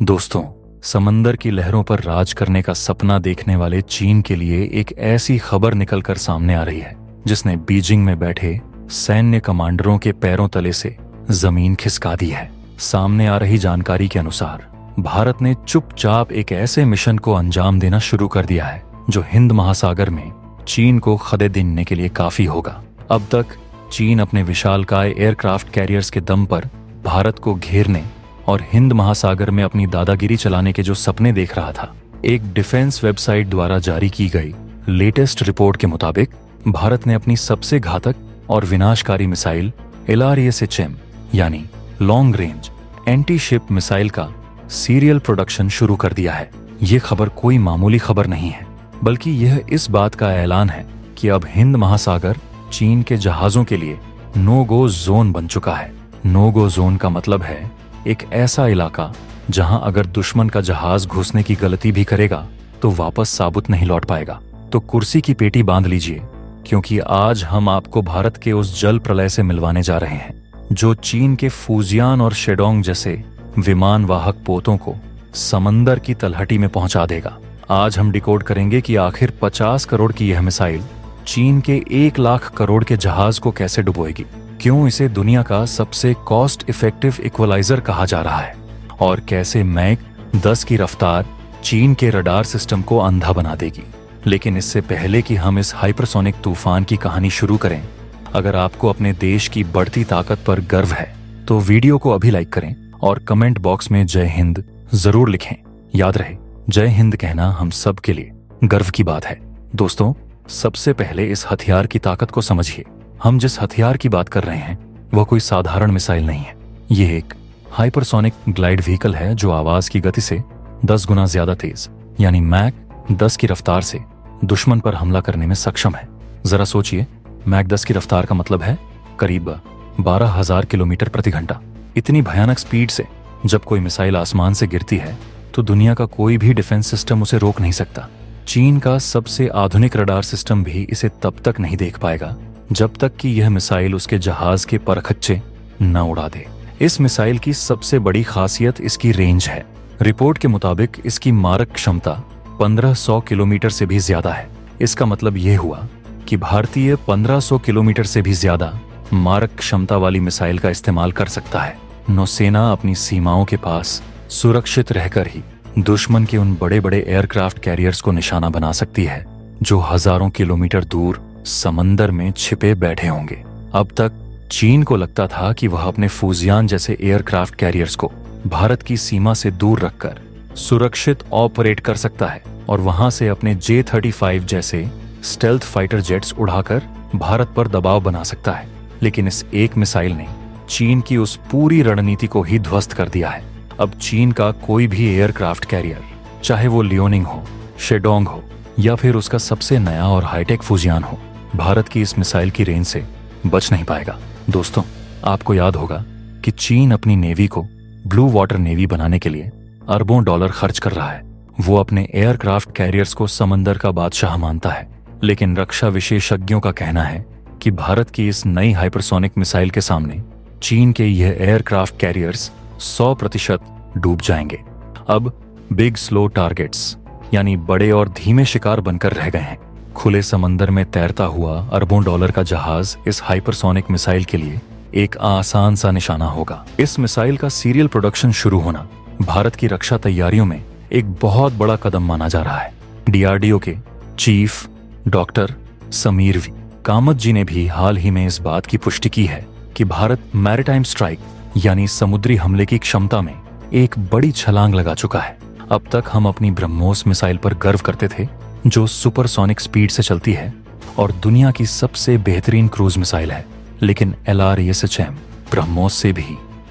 दोस्तों, समंदर की लहरों पर राज करने का सपना देखने वाले चीन के लिए एक ऐसी खबर निकलकर सामने आ रही है जिसने बीजिंग में बैठे सैन्य कमांडरों के पैरों तले से जमीन खिसका दी है। सामने आ रही जानकारी के अनुसार भारत ने चुपचाप एक ऐसे मिशन को अंजाम देना शुरू कर दिया है जो हिंद महासागर में चीन को खदे देने के लिए काफी होगा। अब तक चीन अपने विशालकाय एयरक्राफ्ट कैरियर्स के दम पर भारत को घेरने और हिंद महासागर में अपनी दादागिरी चलाने के जो सपने देख रहा था। एक डिफेंस वेबसाइट द्वारा जारी की गई लेटेस्ट रिपोर्ट के मुताबिक भारत ने अपनी सबसे घातक और विनाशकारी मिसाइल LRSHM यानी long range anti ship missile का सीरियल प्रोडक्शन शुरू कर दिया है। ये खबर कोई मामूली खबर नहीं है, बल्कि यह इस बात का ऐलान है कि अब हिंद महासागर चीन के जहाजों के लिए नो गो जोन बन चुका है। नो गो जोन का मतलब है एक ऐसा इलाका जहां अगर दुश्मन का जहाज घुसने की गलती भी करेगा तो वापस साबुत नहीं लौट पाएगा। तो कुर्सी की पेटी बांध लीजिए, क्योंकि आज हम आपको भारत के उस जल प्रलय से मिलवाने जा रहे हैं जो चीन के फूजियान और शेडोंग जैसे विमान वाहक पोतों को समंदर की तलहटी में पहुंचा देगा। आज हम डिकोड करेंगे कि आखिर 50 करोड़ की यह मिसाइल चीन के 1 लाख करोड़ के जहाज को कैसे डुबोएगी, क्यों इसे दुनिया का सबसे कॉस्ट इफेक्टिव इक्वलाइजर कहा जा रहा है, और कैसे मैक 10 की रफ्तार चीन के रडार सिस्टम को अंधा बना देगी। लेकिन इससे पहले कि हम इस हाइपरसोनिक तूफान की कहानी शुरू करें, अगर आपको अपने देश की बढ़ती ताकत पर गर्व है तो वीडियो को अभी लाइक करें और कमेंट बॉक्स में जय हिंद जरूर लिखें। याद रहे, जय हिंद कहना हम सब के लिए गर्व की बात है। दोस्तों, सबसे पहले इस हथियार की ताकत को समझिए। हम जिस हथियार की बात कर रहे हैं वह कोई साधारण मिसाइल नहीं है। यह एक हाइपरसोनिक ग्लाइड व्हीकल है जो आवाज की गति से 10 गुना ज्यादा तेज यानी मैक 10 की रफ्तार से दुश्मन पर हमला करने में सक्षम है। जरा सोचिए, मैक 10 की रफ्तार का मतलब है करीब 12,000 किलोमीटर प्रति घंटा। इतनी भयानक स्पीड से जब कोई मिसाइल आसमान से गिरती है तो दुनिया का कोई भी डिफेंस सिस्टम उसे रोक नहीं सकता। चीन का सबसे आधुनिक रडार सिस्टम भी इसे तब तक नहीं देख पाएगा जब तक कि यह मिसाइल उसके जहाज के परखच्चे न उड़ा दे। इस मिसाइल की सबसे बड़ी खासियत इसकी रेंज है। रिपोर्ट के मुताबिक इसकी मारक क्षमता 1500 किलोमीटर से भी ज्यादा है। इसका मतलब यह हुआ कि भारतीय 1500 किलोमीटर से भी ज्यादा मारक क्षमता वाली मिसाइल का इस्तेमाल कर सकता है। नौसेना अपनी सीमाओं के पास सुरक्षित रहकर ही दुश्मन के उन बड़े बड़े एयरक्राफ्ट कैरियर्स को निशाना बना सकती है जो हजारों किलोमीटर दूर समंदर में छिपे बैठे होंगे। अब तक चीन को लगता था कि वह अपने फूजियान जैसे एयरक्राफ्ट कैरियर्स को भारत की सीमा से दूर रखकर सुरक्षित ऑपरेट कर सकता है और वहां से अपने J-35 जैसे स्टेल्थ फाइटर जेट्स उड़ाकर भारत पर दबाव बना सकता है। लेकिन इस एक मिसाइल ने चीन की उस पूरी रणनीति को ही ध्वस्त कर दिया है। अब चीन का कोई भी एयरक्राफ्ट कैरियर, चाहे वो लियोनिंग हो, शेडोंग हो या फिर उसका सबसे नया और हाईटेक फूजियान हो, भारत की इस मिसाइल की रेंज से बच नहीं पाएगा। दोस्तों, आपको याद होगा कि चीन अपनी नेवी को ब्लू वाटर नेवी बनाने के लिए अरबों डॉलर खर्च कर रहा है। वो अपने एयरक्राफ्ट कैरियर्स को समंदर का बादशाह मानता है। लेकिन रक्षा विशेषज्ञों का कहना है कि भारत की इस नई हाइपरसोनिक मिसाइल के सामने चीन के यह एयरक्राफ्ट कैरियर्स 100% डूब जाएंगे। अब बिग स्लो टारगेट्स यानी बड़े और धीमे शिकार बनकर रह गए हैं। खुले समंदर में तैरता हुआ अरबों डॉलर का जहाज इस हाइपरसोनिक मिसाइल के लिए एक आसान सा निशाना होगा। इस मिसाइल का सीरियल प्रोडक्शन शुरू होना भारत की रक्षा तैयारियों में एक बहुत बड़ा कदम माना जा रहा है। DRDO के chief doctor Sameer V Kamat ji ने भी हाल ही में इस बात की पुष्टि की है कि भारत मैरिटाइम स्ट्राइक यानी समुद्री हमले की क्षमता में एक बड़ी छलांग लगा चुका है। अब तक हम अपनी ब्रह्मोस मिसाइल पर गर्व करते थे जो सुपरसोनिक स्पीड से चलती है और दुनिया की सबसे बेहतरीन क्रूज मिसाइल है। लेकिन LRSHM ब्रह्मोस से भी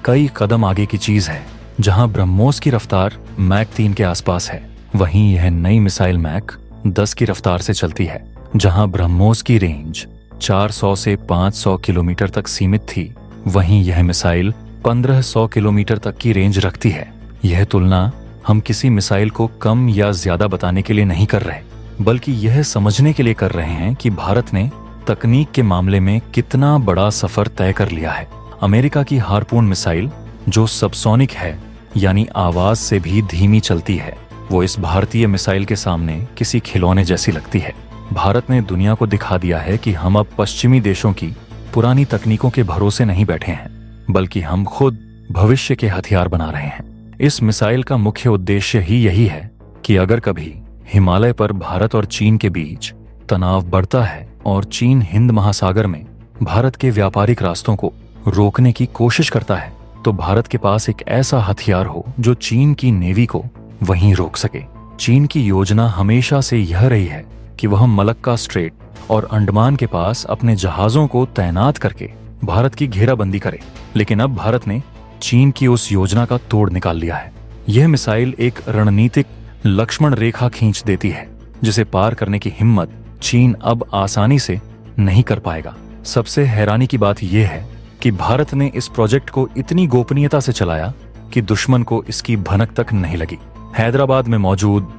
कई कदम आगे की चीज है। जहां ब्रह्मोस की रफ्तार मैक 3 के आसपास है, वहीं यह नई मिसाइल मैक 10 की रफ्तार से चलती है। जहां ब्रह्मोस की रेंज 400 से 500 किलोमीटर तक सीमित थी, वहीं यह मिसाइल 1500 किलोमीटर तक की रेंज रखती है। यह तुलना हम किसी मिसाइल को कम या ज्यादा बताने के लिए नहीं कर रहे, बल्कि यह समझने के लिए कर रहे हैं कि भारत ने तकनीक के मामले में कितना बड़ा सफर तय कर लिया है। अमेरिका की हार्पून मिसाइल जो सबसोनिक है, यानी आवाज से भी धीमी चलती है, वो इस भारतीय मिसाइल के सामने किसी खिलौने जैसी लगती है। भारत ने दुनिया को दिखा दिया है कि हम अब पश्चिमी देशों की पुरानी तकनीकों के भरोसे नहीं बैठे हैं, बल्कि हम खुद भविष्य के हथियार बना रहे हैं। इस मिसाइल का मुख्य उद्देश्य ही यही है कि अगर कभी हिमालय पर भारत और चीन के बीच तनाव बढ़ता है और चीन हिंद महासागर में भारत के व्यापारिक रास्तों को रोकने की कोशिश करता है, तो भारत के पास एक ऐसा हथियार हो जो चीन की नेवी को वहीं रोक सके। चीन की योजना हमेशा से यह रही है कि वह मलक्का स्ट्रेट और अंडमान के पास अपने जहाजों को तैनात करके भारत की घेराबंदी करे, लेकिन अब भारत ने चीन की उस योजना का तोड़ निकाल लिया है। यह मिसाइल एक रणनीतिक लक्ष्मण रेखा खींच देती है, जिसे पार करने की हिम्मत चीन अब आसानी से नहीं कर पाएगा। सबसे हैरानी की बात यह है कि भारत ने इस प्रोजेक्ट को इतनी गोपनीयता से चलाया कि दुश्मन को इसकी भनक तक नहीं लगी। हैदराबाद में मौजूद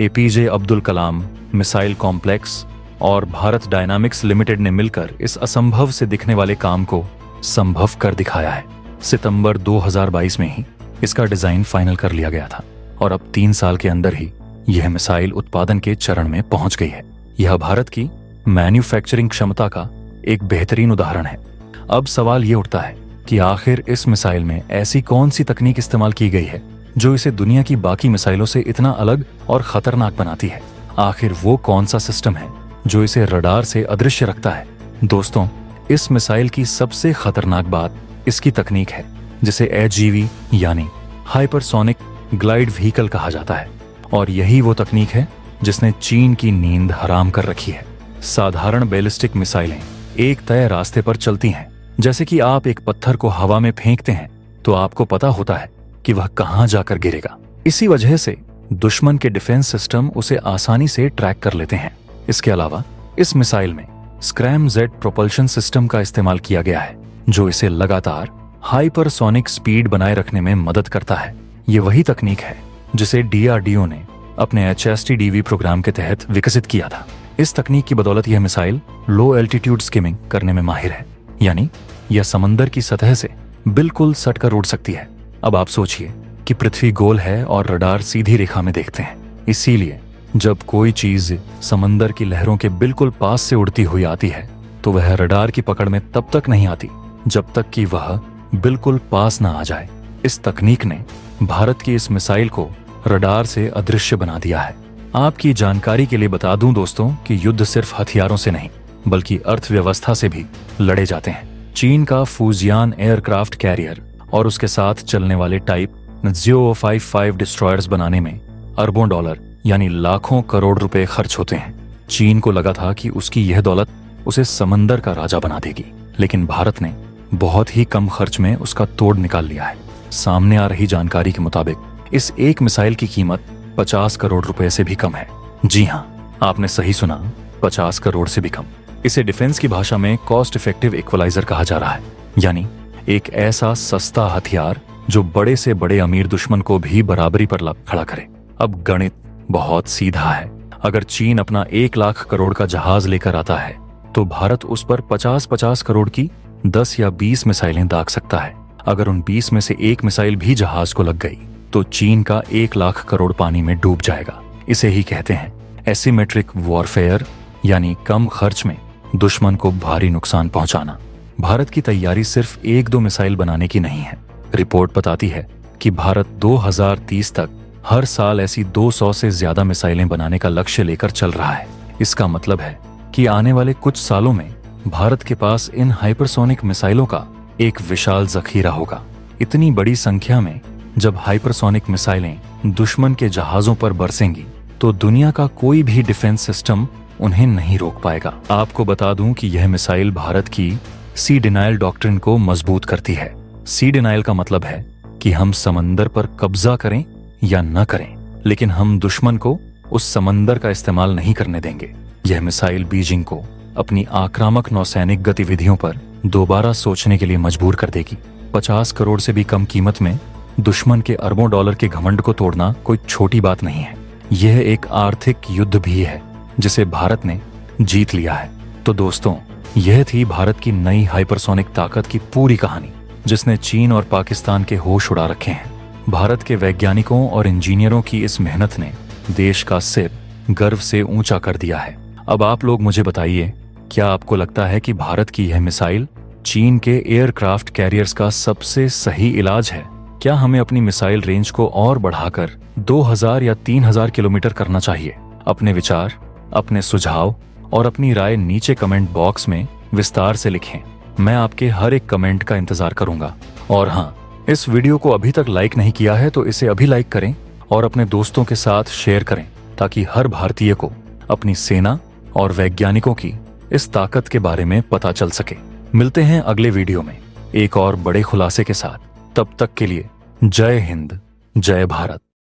APJ Abdul Kalam missile complex और भारत डायनामिक्स लिमिटेड ने मिलकर इस असंभव से दिखने वाले काम को संभव कर दिखाया है। सितंबर 2022 में ही इसका डिजाइन फाइनल कर लिया गया था और अब 3 साल के अंदर ही यह मिसाइल उत्पादन के चरण में पहुंच गई है। यह भारत की मैन्युफैक्चरिंग क्षमता का एक बेहतरीन उदाहरण है। अब सवाल ये उठता है कि आखिर इस मिसाइल में ऐसी कौन सी तकनीक इस्तेमाल की गई है जो इसे दुनिया की बाकी मिसाइलों से इतना अलग और खतरनाक बनाती है। आखिर वो कौन सा सिस्टम है जो इसे रडार से अदृश्य रखता है। दोस्तों, इस मिसाइल की सबसे खतरनाक बात इसकी तकनीक है, जिसे HGV यानी हाइपरसोनिक ग्लाइड व्हीकल कहा जाता है, और यही वो तकनीक है जिसने चीन की नींद हराम कर रखी है। साधारण बैलिस्टिक मिसाइलें एक तय रास्ते पर चलती हैं। जैसे कि आप एक पत्थर को हवा में फेंकते हैं तो आपको पता होता है कि वह कहां जाकर गिरेगा। इसी वजह से दुश्मन के डिफेंस सिस्टम उसे आसानी से ट्रैक कर लेते हैं। इसके अलावा इस मिसाइल में स्क्रैम जेट प्रोपल्शन सिस्टम का इस्तेमाल किया गया है, जो इसे लगातार हाइपरसोनिक स्पीड बनाए रखने में मदद करता है। ये वही तकनीक है जिसे DRDO ने अपने HST-DV प्रोग्राम के तहत विकसित किया था। इस तकनीक की बदौलत यह मिसाइल लो एल्टीट्यूड स्किमिंग करने में माहिर है, यानी यह समंदर की सतह से बिल्कुल सटकर उड़ सकती है। अब आप सोचिए कि पृथ्वी गोल है और रडार सीधी रेखा में देखते हैं, इसीलिए जब कोई चीज समंदर की लहरों के बिल्कुल पास से उड़ती हुई आती है तो वह रडार की पकड़ में तब तक नहीं आती जब तक कि वह बिल्कुल पास ना आ जाए। इस तकनीक ने भारत की इस मिसाइल को रडार से अदृश्य बना दिया है। आपकी जानकारी के लिए बता दूं दोस्तों कि युद्ध सिर्फ हथियारों से नहीं बल्कि अर्थव्यवस्था से भी लड़े जाते हैं। चीन का फूजियान एयरक्राफ्ट कैरियर और उसके साथ चलने वाले टाइप 055 डिस्ट्रॉयर्स बनाने में अरबों डॉलर यानी लाखों करोड़ रुपए खर्च होते हैं। चीन को लगा था कि उसकी यह दौलत उसे समंदर का राजा बना देगी, लेकिन भारत ने बहुत ही कम खर्च में उसका तोड़ निकाल लिया है। सामने आ रही जानकारी के मुताबिक इस एक मिसाइल की कीमत 50 करोड़ रुपए से भी कम है। जी हाँ, आपने सही सुना, 50 करोड़ से भी कम। इसे डिफेंस की भाषा में कॉस्ट इफेक्टिव इक्वलाइजर कहा जा रहा है, यानी एक ऐसा सस्ता हथियार जो बड़े से बड़े अमीर दुश्मन को भी बराबरी पर ला खड़ा करे। अब गणित बहुत सीधा है। अगर चीन अपना 1 लाख करोड़ का जहाज लेकर आता है तो भारत उस पर 50-50 करोड़ की 10 या 20 मिसाइलें दाग सकता है। अगर उन 20 में से एक मिसाइल भी जहाज को लग गई तो चीन का 1 लाख करोड़ पानी में डूब जाएगा। इसे ही कहते हैं एसिमेट्रिक वॉरफेयर, यानी कम खर्च में दुश्मन को भारी नुकसान पहुंचाना। भारत की तैयारी सिर्फ 1-2 मिसाइल बनाने की नहीं है। रिपोर्ट बताती है कि भारत 2030 तक हर साल ऐसी 200 से ज्यादा मिसाइलें बनाने का लक्ष्य लेकर चल रहा है। इसका मतलब है कि आने वाले कुछ सालों में भारत के पास इन हाइपरसोनिक मिसाइलों का एक विशाल जखीरा होगा। इतनी बड़ी संख्या में जब हाइपरसोनिक मिसाइलें दुश्मन के जहाजों पर बरसेंगी तो दुनिया का कोई भी डिफेंस सिस्टम उन्हें नहीं रोक पाएगा। आपको बता दूं कि यह मिसाइल भारत की सी डिनायल डॉक्ट्रिन को मजबूत करती है। सी डिनायल का मतलब है कि हम समंदर पर कब्जा करें या न करें, लेकिन हम दुश्मन को उस समंदर का इस्तेमाल नहीं करने देंगे। यह मिसाइल बीजिंग को अपनी आक्रामक नौसैनिक गतिविधियों पर दोबारा सोचने के लिए मजबूर कर देगी। 50 करोड़ से भी कम कीमत में दुश्मन के अरबों डॉलर के घमंड को तोड़ना कोई छोटी बात नहीं है। यह एक आर्थिक युद्ध भी है जिसे भारत ने जीत लिया है। तो दोस्तों, यह थी भारत की नई हाइपरसोनिक ताकत की पूरी कहानी, जिसने चीन और पाकिस्तान के होश उड़ा रखे हैं। भारत के वैज्ञानिकों और इंजीनियरों की इस मेहनत ने देश का सिर गर्व से ऊंचा कर दिया है। अब आप लोग मुझे बताइए, क्या आपको लगता है कि भारत की यह मिसाइल चीन के एयरक्राफ्ट कैरियर्स का सबसे सही इलाज है? क्या हमें अपनी मिसाइल रेंज को और बढ़ाकर 2000 या 3000 किलोमीटर करना चाहिए? अपने विचार, अपने सुझाव और अपनी राय नीचे कमेंट बॉक्स में विस्तार से लिखें। मैं आपके हर एक कमेंट का इंतजार करूंगा। और हाँ, इस वीडियो को अभी तक लाइक नहीं किया है तो इसे अभी लाइक करें और अपने दोस्तों के साथ शेयर करें, ताकि हर भारतीय को अपनी सेना और वैज्ञानिकों की इस ताकत के बारे में पता चल सके। मिलते हैं अगले वीडियो में एक और बड़े खुलासे के साथ। तब तक के लिए जय हिंद, जय भारत।